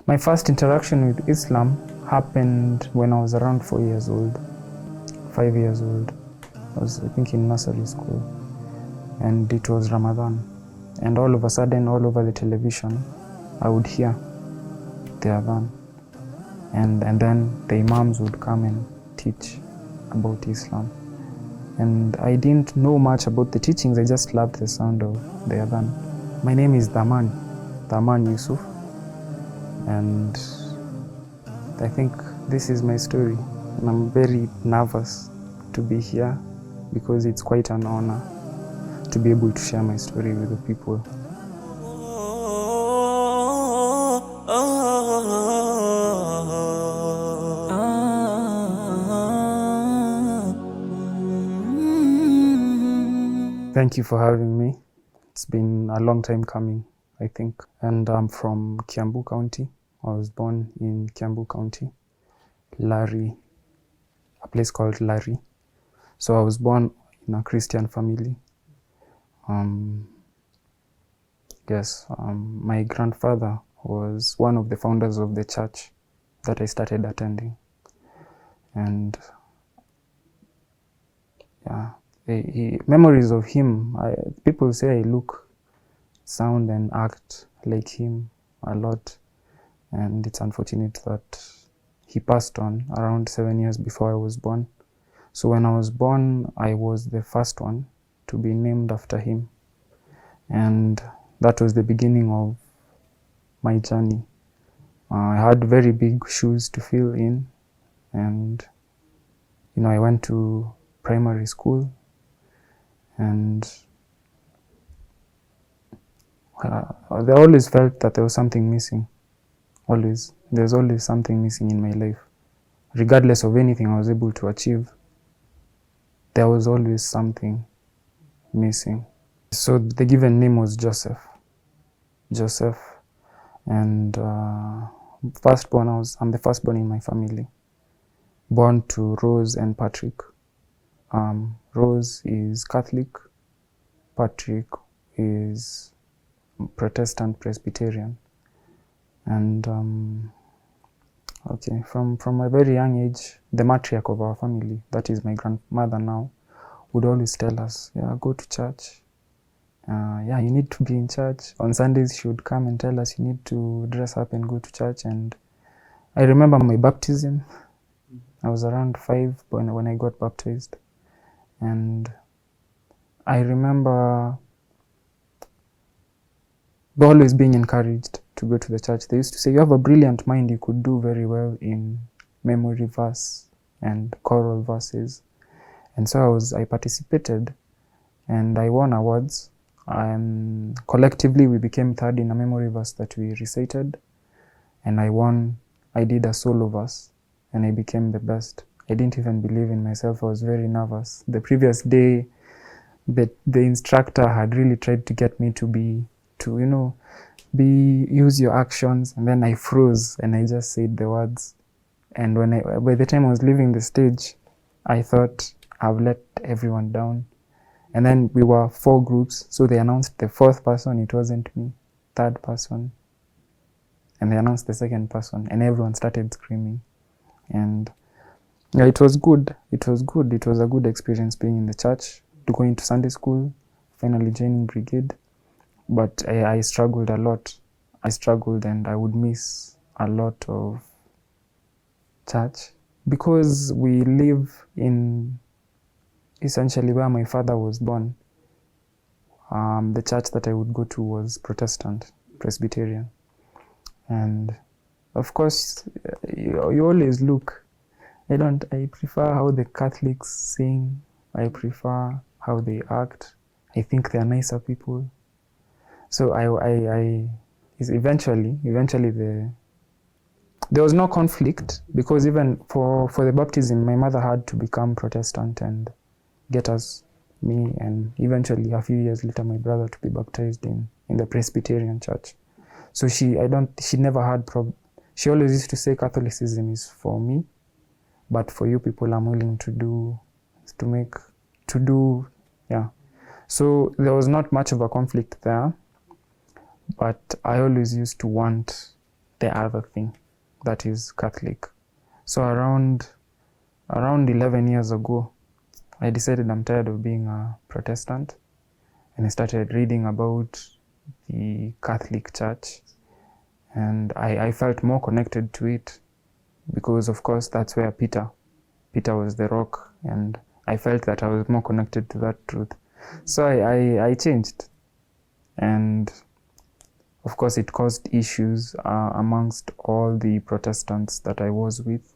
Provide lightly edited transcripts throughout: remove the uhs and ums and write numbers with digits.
My first interaction with Islam happened when I was around 4 years old, 5 years old. I was, I think, in nursery school, and it was Ramadan. And all of a sudden, all over the television, I would hear the Adhan. And then the Imams would come and teach about Islam. And I didn't know much about the teachings, I just loved the sound of the Adhan. My name is Dhaaman Yusuf, and I think this is my story. And I'm very nervous to be here because it's quite an honor to be able to share my story with the people. Thank you for having me. It's been a long time coming, I think. And I'm from Kiambu County. I was born in Kiambu County, Lari, a place called Lari. So I was born in a Christian family. My grandfather was one of the founders of the church that I started attending. And yeah, memories of him, people say I look, sound and act like him a lot. And it's unfortunate that he passed on around 7 years before I was born. So when I was born, I was the first one to be named after him. And that was the beginning of my journey. I had very big shoes to fill in. And, I went to primary school. And I always felt that there was something missing. Always. There's always something missing in my life. Regardless of anything I was able to achieve, there was always something missing. So the given name was Joseph. And firstborn, I'm the firstborn in my family. Born to Rose and Patrick. Rose is Catholic, Patrick is Protestant Presbyterian. And from a very young age, the matriarch of our family, that is my grandmother now, would always tell us, go to church. You need to be in church. On Sundays, she would come and tell us, you need to dress up and go to church. And I remember my baptism. I was around 5 when I got baptized. And I remember always being encouraged to go to the church. They used to say, you have a brilliant mind, you could do very well in memory verse and choral verses. And so I participated and I won awards. Collectively, we became third in a memory verse that we recited. And I did a solo verse and I became the best. I didn't even believe in myself. I was very nervous. The previous day, the instructor had really tried to get me to use your actions, and then I froze and I just said the words. And by the time I was leaving the stage, I thought I've let everyone down. And then we were 4 groups, so they announced the 4th person, it wasn't me, 3rd person, and they announced the 2nd person, and everyone started screaming. And it was good. It was a good experience being in the church, to go into Sunday school, finally joining brigade. But I struggled a lot. And I would miss a lot of church because we live in essentially where my father was born. The church that I would go to was Protestant, Presbyterian. And of course, you always look. I prefer how the Catholics sing. I prefer how they act. I think they are nicer people. So eventually there was no conflict, because even for the baptism, my mother had to become Protestant and get me and eventually a few years later my brother to be baptized in the Presbyterian church. So she never had she always used to say Catholicism is for me, but for you people I'm willing to do. So there was not much of a conflict there. But I always used to want the other thing, that is Catholic. So around 11 years ago, I decided I'm tired of being a Protestant, and I started reading about the Catholic Church, and I felt more connected to it because, of course, that's where Peter was the rock, and I felt that I was more connected to that truth. So I changed, and of course it caused issues amongst all the Protestants that I was with,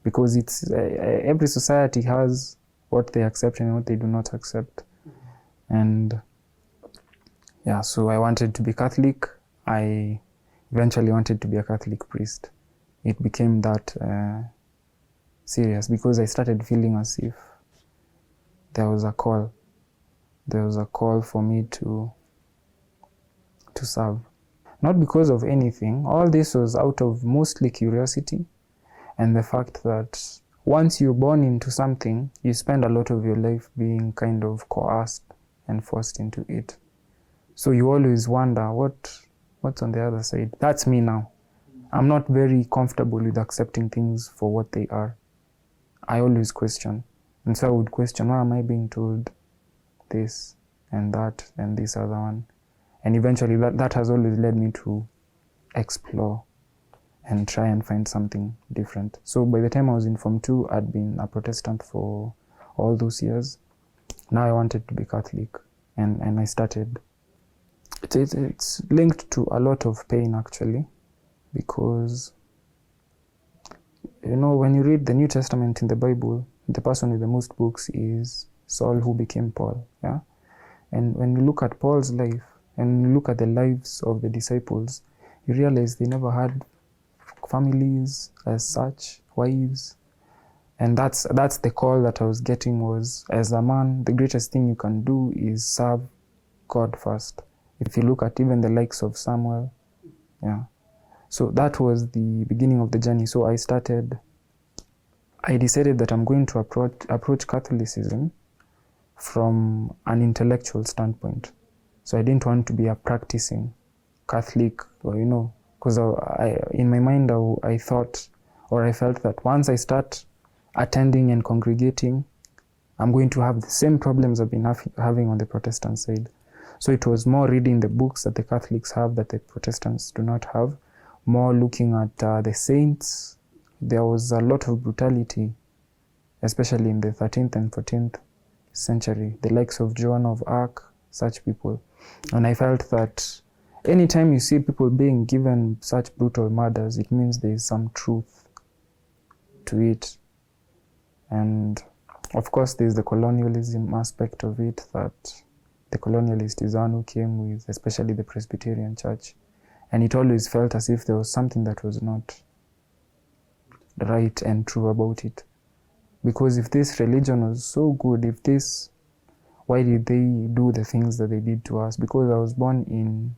because it's every society has what they accept and what they do not accept. And yeah, so I wanted to be Catholic. I eventually wanted to be a Catholic priest. It became that serious because I started feeling as if there was a call. There was a call for me to serve. Not because of anything. All this was out of mostly curiosity and the fact that once you're born into something, you spend a lot of your life being kind of coerced and forced into it. So you always wonder, what's on the other side? That's me now. I'm not very comfortable with accepting things for what they are. I always question. And so I would question, why am I being told this and that and this other one? And eventually that has always led me to explore and try and find something different. So by the time I was in Form 2, I'd been a Protestant for all those years. Now I wanted to be Catholic, and I started. It's linked to a lot of pain, actually, because, you know, when you read the New Testament in the Bible, the person with the most books is Saul, who became Paul. Yeah, and when you look at Paul's life and you look at the lives of the disciples, you realize they never had families as such, wives. And that's the call that I was getting, was, as a man, the greatest thing you can do is serve God first. If you look at even the likes of Samuel, yeah. So that was the beginning of the journey. So I decided that I'm going to approach Catholicism from an intellectual standpoint. So I didn't want to be a practicing Catholic, or, you know, because in my mind I thought, or I felt that once I start attending and congregating, I'm going to have the same problems I've been having on the Protestant side. So it was more reading the books that the Catholics have that the Protestants do not have, more looking at the saints. There was a lot of brutality, especially in the 13th and 14th century, the likes of Joan of Arc, such people. And I felt that anytime you see people being given such brutal murders, it means there is some truth to it. And of course, there's the colonialism aspect of it, that the colonialist is one who came with, especially the Presbyterian Church. And it always felt as if there was something that was not right and true about it. Because if this religion was so good, why did they do the things that they did to us? Because I was born in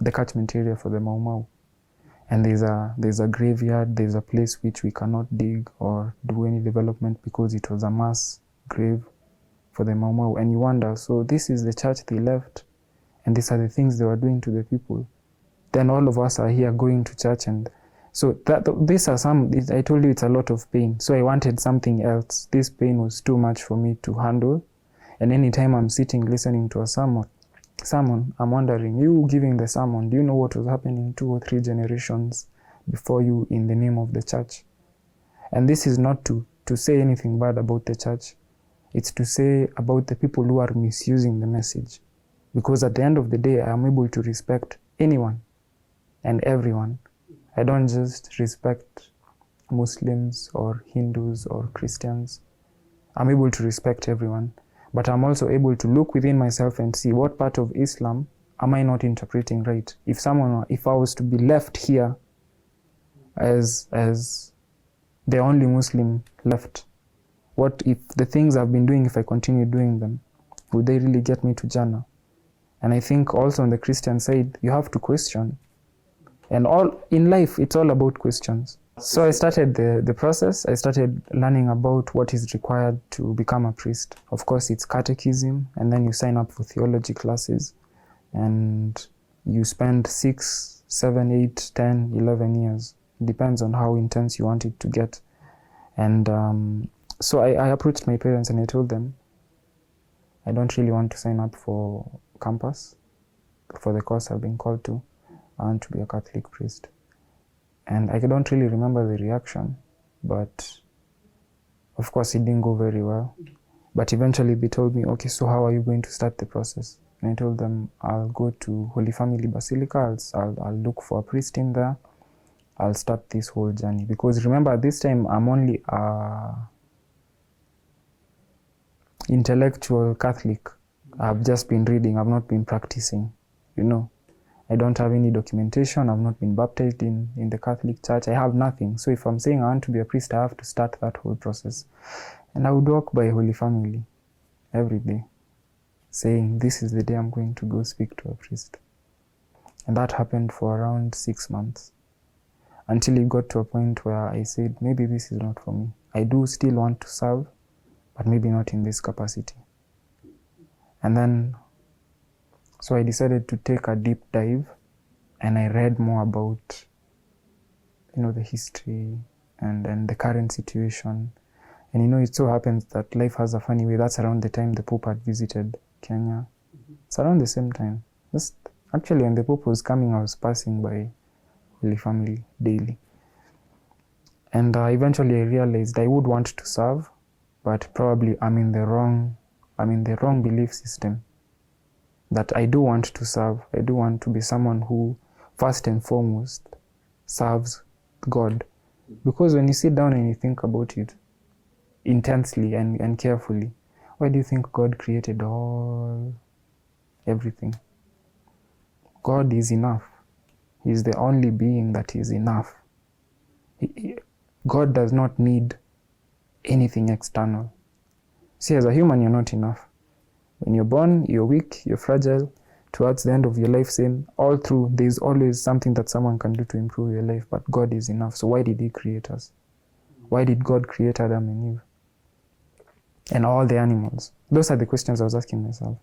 the catchment area for the Mau Mau. And there's a graveyard, there's a place which we cannot dig or do any development because it was a mass grave for the Mau Mau. And you wonder, so this is the church they left, and these are the things they were doing to the people. Then all of us are here going to church, and so these are I told you it's a lot of pain. So I wanted something else. This pain was too much for me to handle. And anytime I'm sitting listening to a sermon, I'm wondering, you giving the sermon, do you know what was happening 2 or 3 generations before you in the name of the church? And this is not to say anything bad about the church. It's to say about the people who are misusing the message. Because at the end of the day, I am able to respect anyone and everyone. I don't just respect Muslims or Hindus or Christians. I'm able to respect everyone. But I'm also able to look within myself and see what part of Islam am I not interpreting right. If I was to be left here as the only Muslim left, what if the things I've been doing, if I continue doing them, would they really get me to Jannah? And I think also on the Christian side, you have to question. And all in life, it's all about questions. So I started the process. I started learning about what is required to become a priest. Of course, it's catechism, and then you sign up for theology classes, and you spend 6 7, 8, 10, 11 years. It depends on how intense you want it to get. And so I approached my parents and I told them, I don't really want to sign up for campus, for the course I've been called to. I want to be a Catholic priest. And I don't really remember the reaction, but of course it didn't go very well. But eventually they told me, okay, so how are you going to start the process? And I told them, I'll go to Holy Family Basilica, I'll look for a priest in there, I'll start this whole journey. Because remember, at this time, I'm only a intellectual Catholic. I've just been reading, I've not been practicing, you know. I don't have any documentation, I've not been baptized in the Catholic Church, I have nothing. So if I'm saying I want to be a priest, I have to start that whole process. And I would walk by Holy Family every day, saying, this is the day I'm going to go speak to a priest. And that happened for around 6 months, until it got to a point where I said, maybe this is not for me. I do still want to serve, but maybe not in this capacity. And then, so I decided to take a deep dive, and I read more about, you know, the history and the current situation. And you know, it so happens that life has a funny way. That's around the time the Pope had visited Kenya. It's around the same time. Just actually, when the Pope was coming, I was passing by Holy Family daily. And eventually I realized I would want to serve, but probably I'm in the wrong belief system. That I do want to serve. I do want to be someone who, first and foremost, serves God. Because when you sit down and you think about it intensely and carefully, why do you think God created everything? God is enough. He is the only being that is enough. God does not need anything external. See, as a human, you're not enough. When you're born, you're weak, you're fragile. Towards the end of your life, same, all through, there's always something that someone can do to improve your life, but God is enough. So why did He create us? Why did God create Adam and Eve? And all the animals? Those are the questions I was asking myself.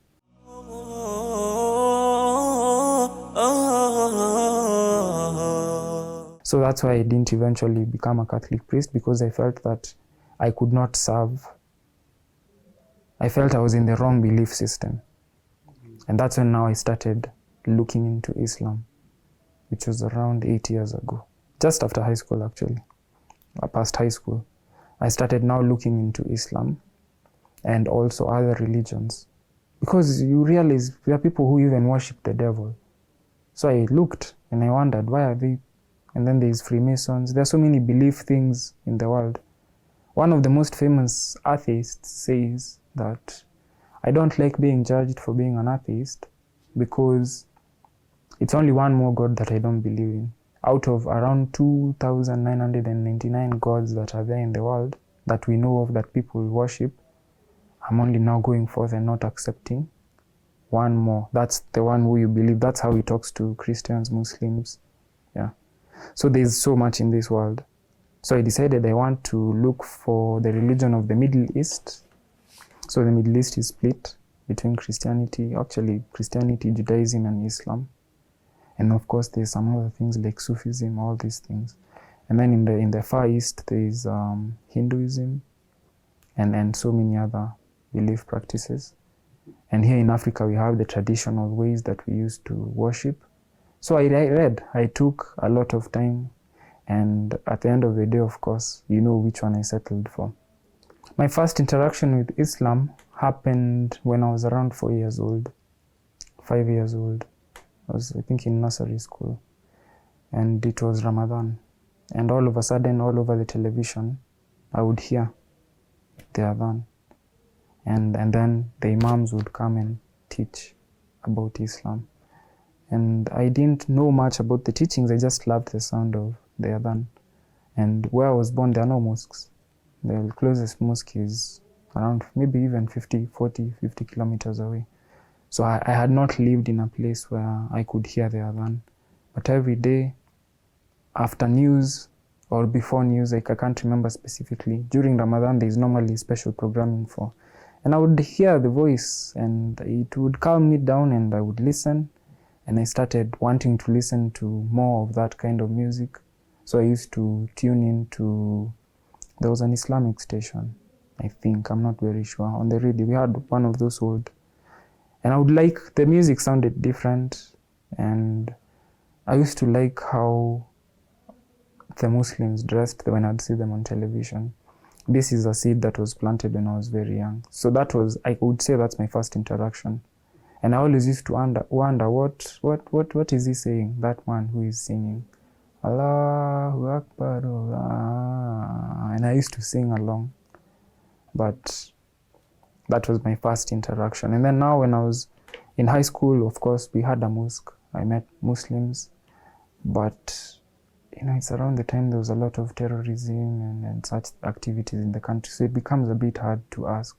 So that's why I didn't eventually become a Catholic priest, because I felt that I could not serve. I felt I was in the wrong belief system. And that's when now I started looking into Islam, which was around 8 years ago. Just after high school, actually. Past high school. I started now looking into Islam and also other religions. Because you realize there are people who even worship the devil. So I looked and I wondered, why are they? And then there's Freemasons. There are so many belief things in the world. One of the most famous atheists says that I don't like being judged for being an atheist because it's only one more God that I don't believe in. Out of around 2,999 gods that are there in the world that we know of, that people worship, I'm only now going forth and not accepting one more. That's the one who you believe. That's how he talks to Christians, Muslims. Yeah. So there's so much in this world. So I decided I want to look for the religion of the Middle East. So the Middle East is split between Christianity, Judaism, and Islam. And of course, there's some other things like Sufism, all these things. And then in the Far East, there's Hinduism and so many other belief practices. And here in Africa, we have the traditional ways that we used to worship. So I took a lot of time. And at the end of the day, of course, you know which one I settled for. My first interaction with Islam happened when I was around 5 years old. I was, I think, in nursery school. And it was Ramadan. And all of a sudden, all over the television, I would hear the Adhan. And then the imams would come and teach about Islam. And I didn't know much about the teachings, I just loved the sound of the Adhan. And where I was born, there are no mosques. The closest mosque is around maybe even 50 kilometers away. So I had not lived in a place where I could hear the Adhan. But every day, after news or before news, I can't remember specifically, during Ramadan there is normally special programming for. And I would hear the voice and it would calm me down and I would listen. and I started wanting to listen to more of that kind of music. So I used to tune into, there was an Islamic station, I think, I'm not very sure, on the radio. We had one of those old, and I would like, the music sounded different, and I used to like how the Muslims dressed when I'd see them on television. This is a seed that was planted when I was very young. So that was, I would say that's my first interaction. And I always used to wonder what is he saying, that man who is singing? Allahu Akbar, Allah. And I used to sing along. But that was my first interaction. And then now when I was in high school, of course, we had a mosque. I met Muslims, but it's around the time there was a lot of terrorism and such activities in the country. So it becomes a bit hard to ask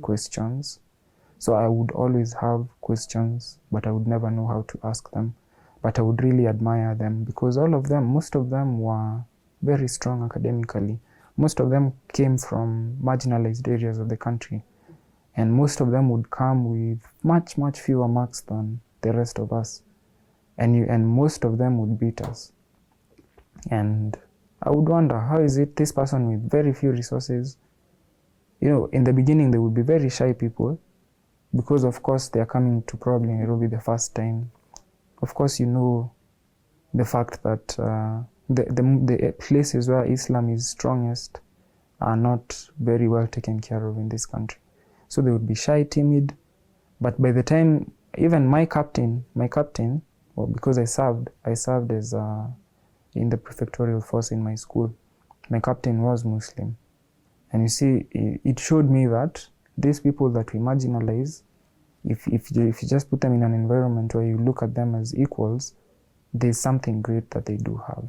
questions. So I would always have questions, but I would never know how to ask them. But I would really admire them because most of them were very strong academically. Most of them came from marginalized areas of the country. And most of them would come with much, much fewer marks than the rest of us. And most of them would beat us. And I would wonder, how is it this person with very few resources, in the beginning they would be very shy people because of course they are coming to probably Nairobi the first time. Of course, the fact that the places where Islam is strongest are not very well taken care of in this country. So they would be shy, timid. But by the time, even my captain, well, because I served as in the prefectorial force in my school, my captain was Muslim. And you see, it showed me that these people that we marginalize, if you just put them in an environment where you look at them as equals, there's something great that they do have.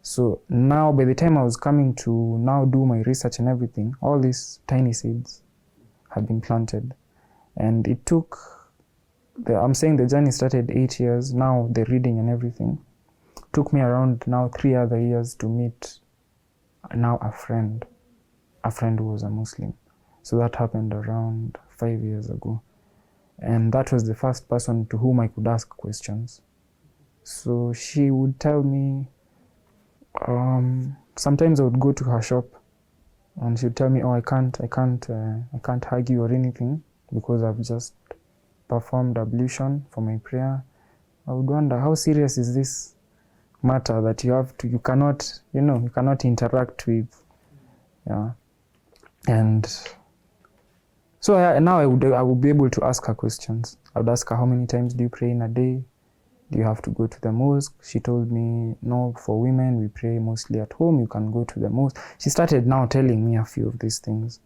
So now, by the time I was coming to now do my research and everything, all these tiny seeds had been planted. And it took, I'm saying the journey started 8 years, now the reading and everything. Took me around now 3 other years to meet now a friend who was a Muslim. So that happened around 5 years ago. And that was the first person to whom I could ask questions. So she would tell me, sometimes I would go to her shop and she would tell me, oh, I can't hug you or anything because I've just performed ablution for my prayer. I would wonder, how serious is this matter that you cannot interact with, yeah. And so now I would be able to ask her questions. I would ask her, how many times do you pray in a day? Do you have to go to the mosque? She told me, no, for women, we pray mostly at home. You can go to the mosque. She started now telling me a few of these things.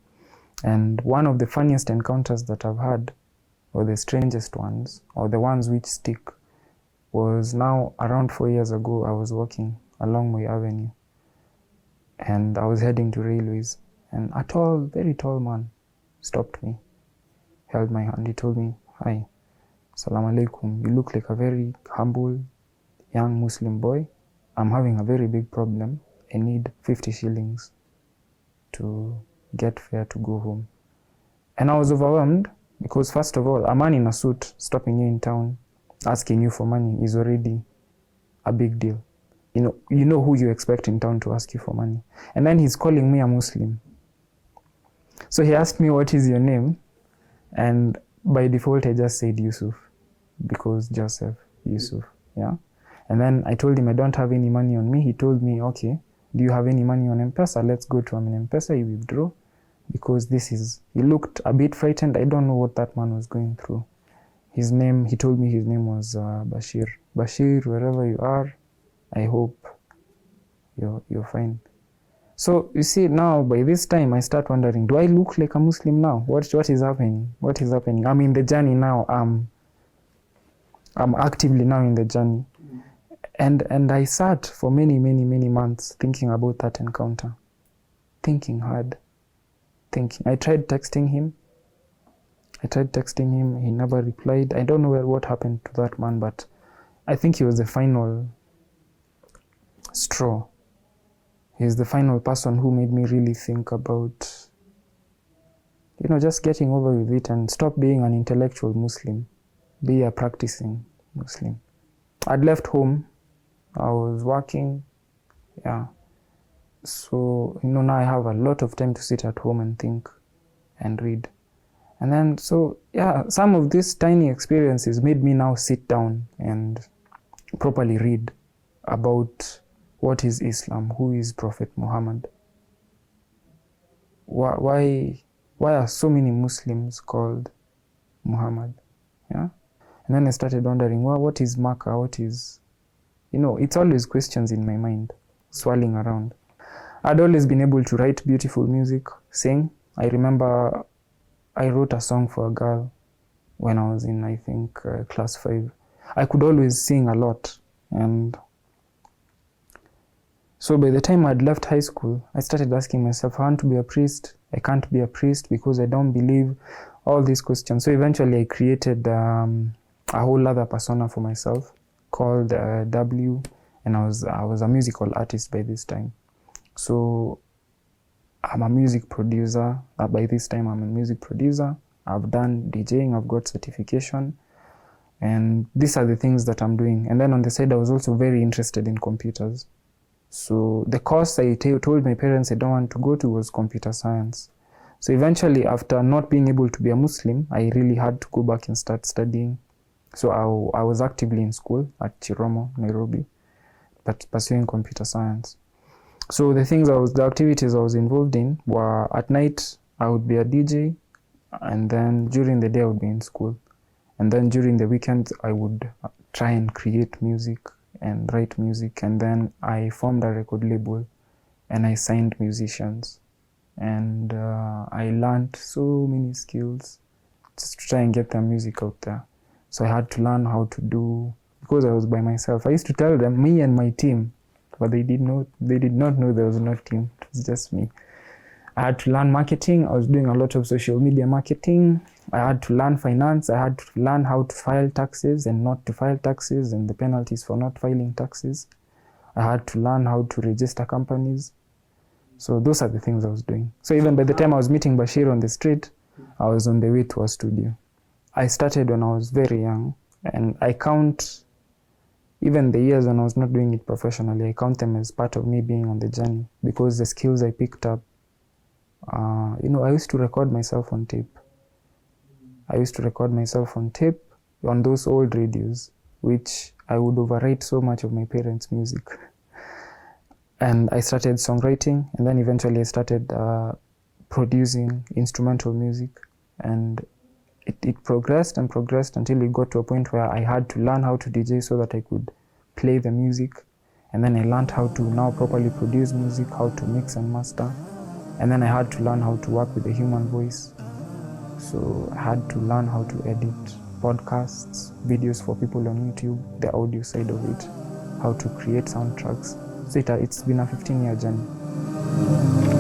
And one of the funniest encounters that I've had, or the strangest ones, or the ones which stick, was now around 4 years ago. I was walking along my avenue and I was heading to railways, and a tall, very tall man stopped me, held my hand. He told me, hi, Assalamu alaikum. You look like a very humble young Muslim boy. I'm having a very big problem. I need 50 shillings to get fare to go home. And I was overwhelmed because, first of all, a man in a suit stopping you in town, asking you for money, is already a big deal. You know who you expect in town to ask you for money. And then he's calling me a Muslim. So he asked me, what is your name? And by default, I just said Yusuf, because Joseph, Yusuf, yeah. And then I told him I don't have any money on me. He told me, okay, do you have any money on M-Pesa? Let's go to an M-Pesa, you withdraw, because he looked a bit frightened. I don't know what that man was going through. His name, he told me his name was Bashir. Bashir, wherever you are, I hope you're fine. So you see, now by this time I start wondering, do I look like a Muslim now? What is happening? What is happening? I'm in the journey now. I'm actively now in the journey. And I sat for many months thinking about that encounter. Thinking hard. I tried texting him. He never replied. I don't know what happened to that man, but I think he was the final straw. He's the final person who made me really think about, just getting over with it and stop being an intellectual Muslim. Be a practicing Muslim. I'd left home, I was working, yeah. So, now I have a lot of time to sit at home and think and read. And then, so, yeah, some of these tiny experiences made me now sit down and properly read about what is Islam, who is Prophet Muhammad, why are so many Muslims called Muhammad, yeah? And then I started wondering, well, what is Makkah, what is, it's always questions in my mind, swirling around. I'd always been able to write beautiful music, sing. I remember I wrote a song for a girl when I was in, I think, class 5. I could always sing a lot. And so by the time I'd left high school, I started asking myself, I want to be a priest. I can't be a priest because I don't believe, all these questions. So eventually I created a whole other persona for myself called W, and I was a musical artist by this time. So I'm a music producer. By this time I'm a music producer. I've done DJing, I've got certification, and these are the things that I'm doing. And then on the side I was also very interested in computers. So the course I told my parents I don't want to go to was computer science. So eventually, after not being able to be a Muslim, I really had to go back and start studying. So I was actively in school at Chiromo, Nairobi, but pursuing computer science. So the activities I was involved in were, at night I would be a DJ, and then during the day I would be in school. And then during the weekends I would try and create music and write music. And then I formed a record label and I signed musicians. And I learned so many skills just to try and get their music out there. So I had to learn how to do, because I was by myself. I used to tell them, me and my team, but they did not know there was no team. It was just me. I had to learn marketing. I was doing a lot of social media marketing. I had to learn finance. I had to learn how to file taxes and not to file taxes and the penalties for not filing taxes. I had to learn how to register companies. So those are the things I was doing. So even by the time I was meeting Bashir on the street, I was on the way to a studio. I started when I was very young, and I count even the years when I was not doing it professionally, I count them as part of me being on the journey, because the skills I picked up, I used to record myself on tape. I used to record myself on tape on those old radios, which I would overwrite so much of my parents' music. And I started songwriting, and then eventually I started producing instrumental music, and it progressed and progressed until it got to a point where I had to learn how to DJ so that I could play the music. And then I learned how to now properly produce music, how to mix and master. And then I had to learn how to work with the human voice. So I had to learn how to edit podcasts, videos for people on YouTube, the audio side of it, how to create soundtracks. So it's been a 15-year journey.